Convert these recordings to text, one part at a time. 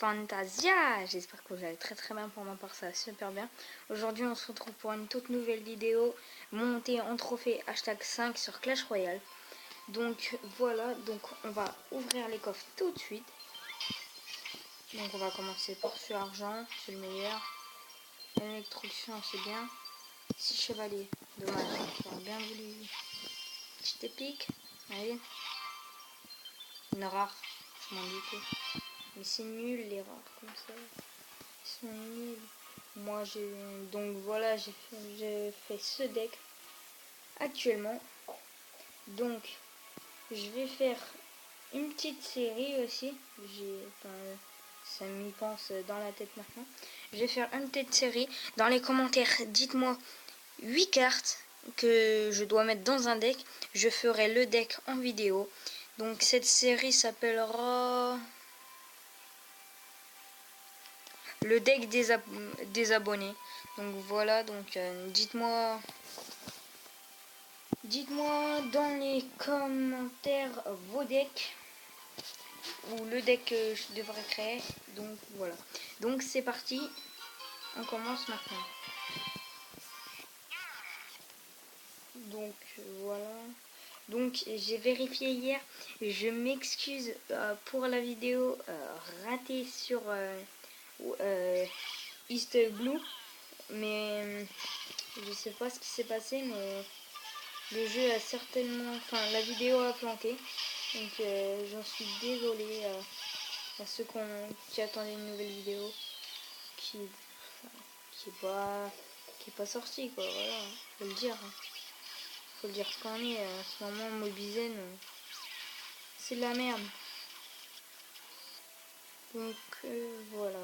Fantasia. J'espère que vous allez très bien. Pour ma part, ça va super bien. Aujourd'hui, on se retrouve pour une toute nouvelle vidéo montée en trophée #5 sur Clash Royale. Donc voilà, donc on va ouvrir les coffres tout de suite. Donc on va commencer par ce argent, c'est le meilleur. L'électrocution, c'est bien. 6 chevaliers, dommage, j'aurais bien voulu. Petite épique, allez. Une rare, je m'en doutais. Mais c'est nul les rares comme ça. Ils sont nuls. Moi j'ai. Donc voilà, j'ai fait ce deck actuellement. Donc je vais faire une petite série aussi. Ça m'y pense dans la tête maintenant. Je vais faire une petite série. Dans les commentaires, dites-moi 8 cartes que je dois mettre dans un deck. Je ferai le deck en vidéo. Donc cette série s'appellera le deck des abonnés. Donc voilà, donc dites-moi dans les commentaires vos decks ou le deck que je devrais créer. Donc voilà. Donc c'est parti. On commence maintenant. Donc voilà. Donc j'ai vérifié hier. Je m'excuse pour la vidéo ratée sur East Blue. Mais je sais pas ce qui s'est passé, mais le jeu a certainement... Enfin, la vidéo a planté. Donc j'en suis désolée à ceux qui attendaient une nouvelle vidéo qui est pas sortie, quoi. Voilà, faut le dire. Faut le dire ce qu'on est. En ce moment, Mobizen, c'est de la merde. Donc voilà.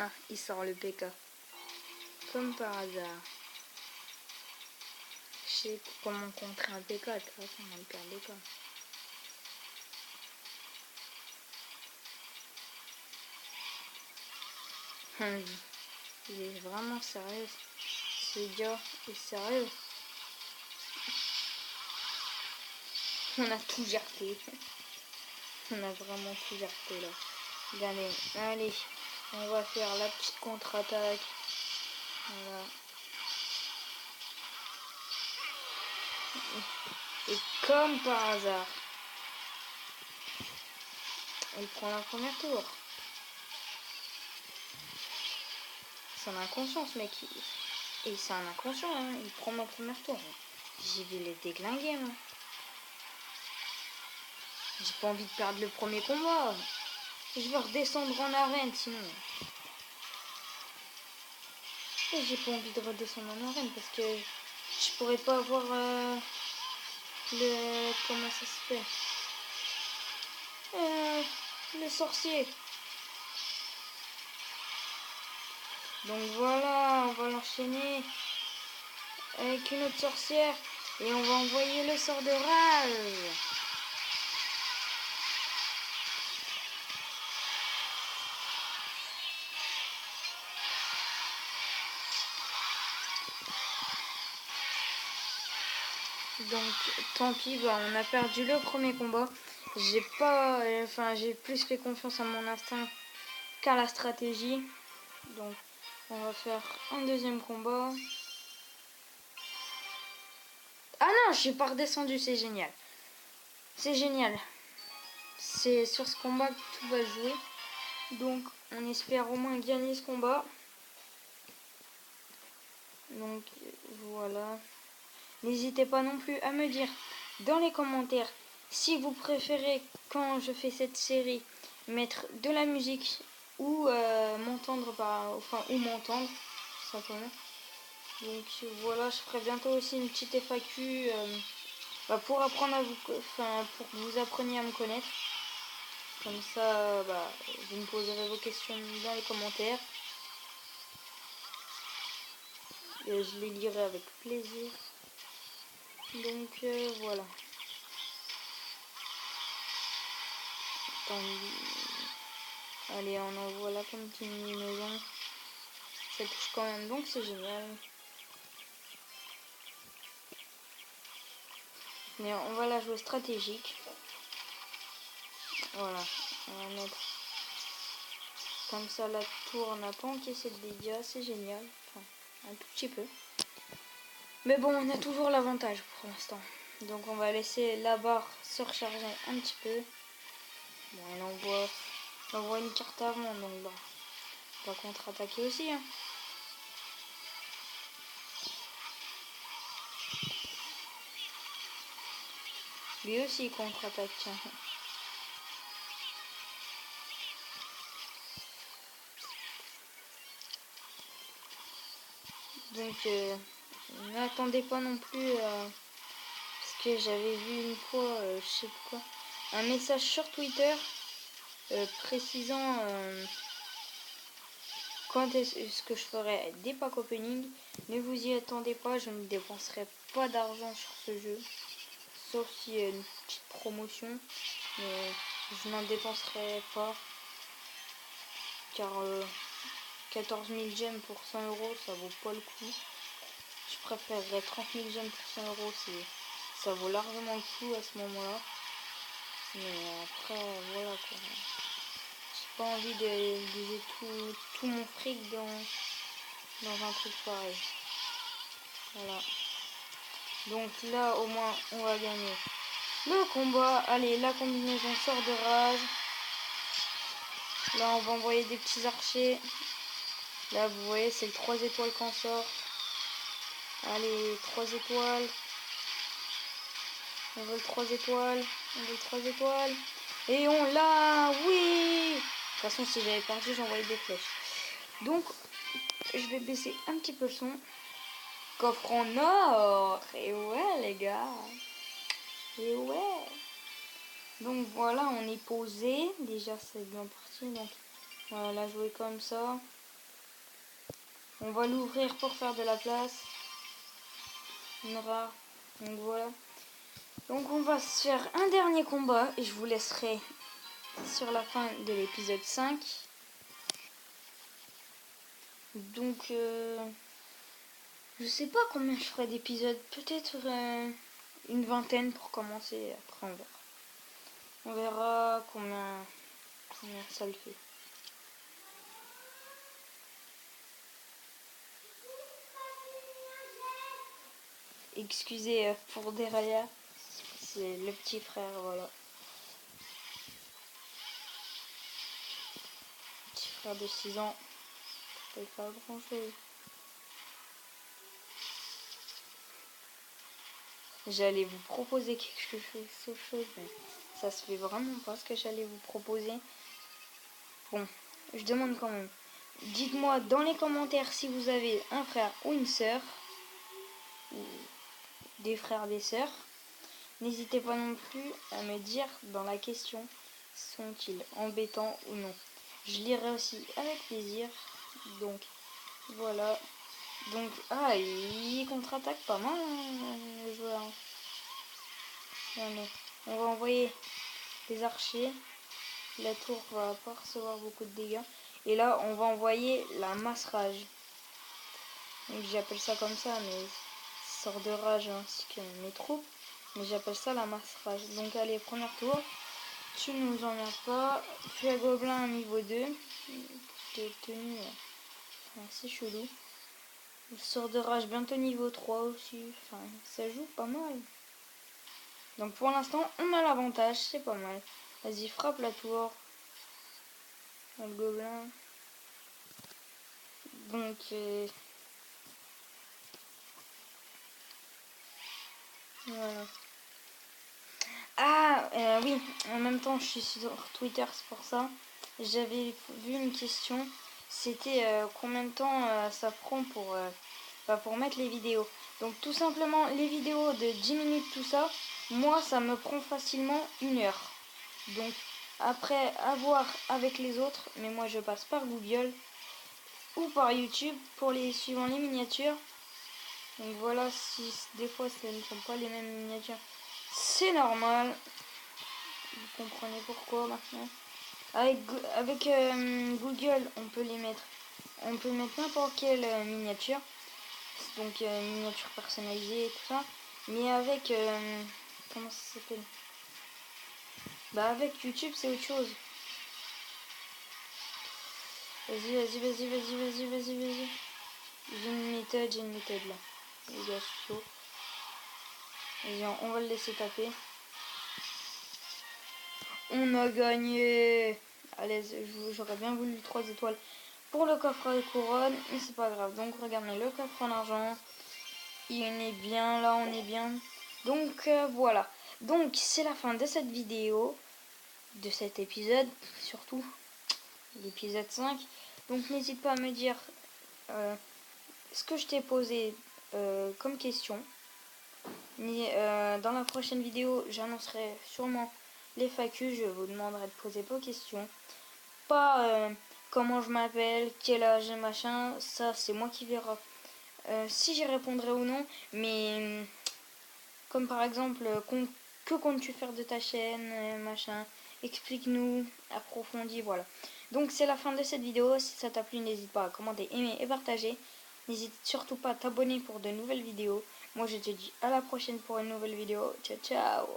Ah, il sort le PK. Comme par hasard. Je sais comment contrer un PK, de toute façon, on a le pire des cas. Il est vraiment sérieux. Ce gars est sérieux. On a tout gerté. On a vraiment tout gerté là. Allez, on va faire la petite contre-attaque. Voilà. Et comme par hasard, il prend la première tour. C'est un inconscient ce mec. Et c'est un inconscient, hein. Il prend ma première tour. J'y vais les déglinguer, moi. J'ai pas envie de perdre le premier combat. Je vais redescendre en arène sinon. Et j'ai pas envie de redescendre en arène parce que je pourrais pas avoir le... Comment ça se fait, le sorcier. Donc voilà, on va l'enchaîner avec une autre sorcière. Et on va envoyer le sort de rage. Donc tant pis, on a perdu le premier combat. J'ai plus fait confiance à mon instinct qu'à la stratégie. Donc on va faire un deuxième combat. Ah non, je suis pas redescendu, c'est génial. C'est génial. C'est sur ce combat que tout va jouer. Donc on espère au moins gagner ce combat. Donc voilà. N'hésitez pas non plus à me dire dans les commentaires si vous préférez, quand je fais cette série, mettre de la musique ou m'entendre ou m'entendre simplement. Donc voilà, je ferai bientôt aussi une petite FAQ pour apprendre à vous, pour que vous appreniez à me connaître. Comme ça, vous me poserez vos questions dans les commentaires. Et je les lirai avec plaisir. Donc voilà. Allez, on envoie là comme petite mini-maison. Ça touche quand même, donc c'est génial. Mais on va la jouer stratégique. Voilà, on va mettre comme ça, la tour n'a pas encaissé de dégâts, c'est génial. Enfin, un tout petit peu. Mais bon, on a toujours l'avantage pour l'instant. Donc on va laisser la barre se recharger un petit peu. Bon, elle envoie une carte avant, donc on va contre-attaquer aussi. Hein. Lui aussi il contre-attaque. Donc n'attendez pas non plus parce que j'avais vu une fois, je sais pas quoi, un message sur Twitter précisant quand est-ce que je ferai des packs opening. Ne vous y attendez pas, je ne dépenserai pas d'argent sur ce jeu, sauf s'il y a une petite promotion, mais je n'en dépenserai pas, car 14 000 gemmes pour 100 euros, ça vaut pas le coup. Je préférerais 30 000 gemmes pour 100 euros, ça vaut largement le coup à ce moment-là. Mais après, voilà quoi. J'ai pas envie d'utiliser tout mon fric dans un truc pareil. Voilà. Donc là, au moins, on va gagner le combat. Allez, la combinaison sort de rage. Là, on va envoyer des petits archers. Là, vous voyez, c'est le 3 étoiles qu'on sort. Allez, 3 étoiles. On veut le 3 étoiles. On veut le 3 étoiles. Et on l'a. Oui. De toute façon, si j'avais perdu, j'envoyais des flèches. Donc, je vais baisser un petit peu le son. Coffre en or. Et ouais, les gars. Et ouais. Donc voilà, on est posé. Déjà, c'est bien parti. Donc, on va la jouer comme ça. On va l'ouvrir pour faire de la place. Une rare. Donc voilà. Donc on va se faire un dernier combat. Et je vous laisserai sur la fin de l'épisode 5. Donc, je sais pas combien je ferai d'épisodes. Peut-être une vingtaine pour commencer. Après, on verra. On verra combien ça le fait. Excusez pour derrière. C'est le petit frère, voilà. Petit frère de 6 ans. Ça peut pas grand chose. J'allais vous proposer quelque chose, mais ça se fait vraiment pas ce que j'allais vous proposer. Bon, je demande quand même. Dites-moi dans les commentaires si vous avez un frère ou une sœur. Ou des frères, des sœurs. N'hésitez pas non plus à me dire dans la question, sont-ils embêtants ou non. Je lirai aussi avec plaisir. Donc, voilà. Donc, il contre-attaque pas mal, hein, le joueur. Allez, on va envoyer les archers. La tour va pas recevoir beaucoup de dégâts. Et là, on va envoyer la masse rage. Donc, j'appelle ça comme ça, mais sort de rage ainsi que mes troupes. Mais j'appelle ça la masse rage. Donc, allez, premier tour. Tu nous emmerdes pas. Fais gobelin niveau 2. J'ai obtenu assez chelou. Sort de rage bientôt niveau 3 aussi. Enfin, ça joue pas mal. Donc pour l'instant, on a l'avantage, c'est pas mal. Vas-y, frappe la tour. Le gobelin. Donc, voilà. Oui, en même temps, je suis sur Twitter, c'est pour ça. J'avais vu une question. C'était combien de temps ça prend pour pour mettre les vidéos. Donc tout simplement les vidéos de 10 minutes tout ça, moi ça me prend facilement 1 heure. Donc après avoir avec les autres, mais moi je passe par Google ou par YouTube pour les suivant les miniatures. Donc voilà, si des fois ce ne sont pas les mêmes miniatures, c'est normal. Vous comprenez pourquoi maintenant. Avec Google, on peut les mettre. On peut mettre n'importe quelle miniature. Donc miniature personnalisée et tout ça. Mais avec comment ça s'appelle? Bah avec YouTube c'est autre chose. Vas-y. J'ai une méthode là. Les gars, je suis chaud. Vas-y, on va le laisser taper. On a gagné. Allez, j'aurais bien voulu 3 étoiles pour le coffre à couronne, mais c'est pas grave. Donc regardez le coffre en argent. Il est bien là, on est bien. Donc voilà. Donc c'est la fin de cette vidéo, de cet épisode, surtout l'épisode 5. Donc n'hésite pas à me dire ce que je t'ai posé comme question. Dans la prochaine vidéo, j'annoncerai sûrement les FAQ. Je vous demanderai de poser vos questions. Pas comment je m'appelle, quel âge, machin. Ça, c'est moi qui verra si j'y répondrai ou non. Mais comme par exemple, que comptes-tu faire de ta chaîne, machin. Explique-nous, approfondis, voilà. Donc c'est la fin de cette vidéo. Si ça t'a plu, n'hésite pas à commenter, aimer et partager. N'hésite surtout pas à t'abonner pour de nouvelles vidéos. Moi je te dis à la prochaine pour une nouvelle vidéo. Ciao ciao.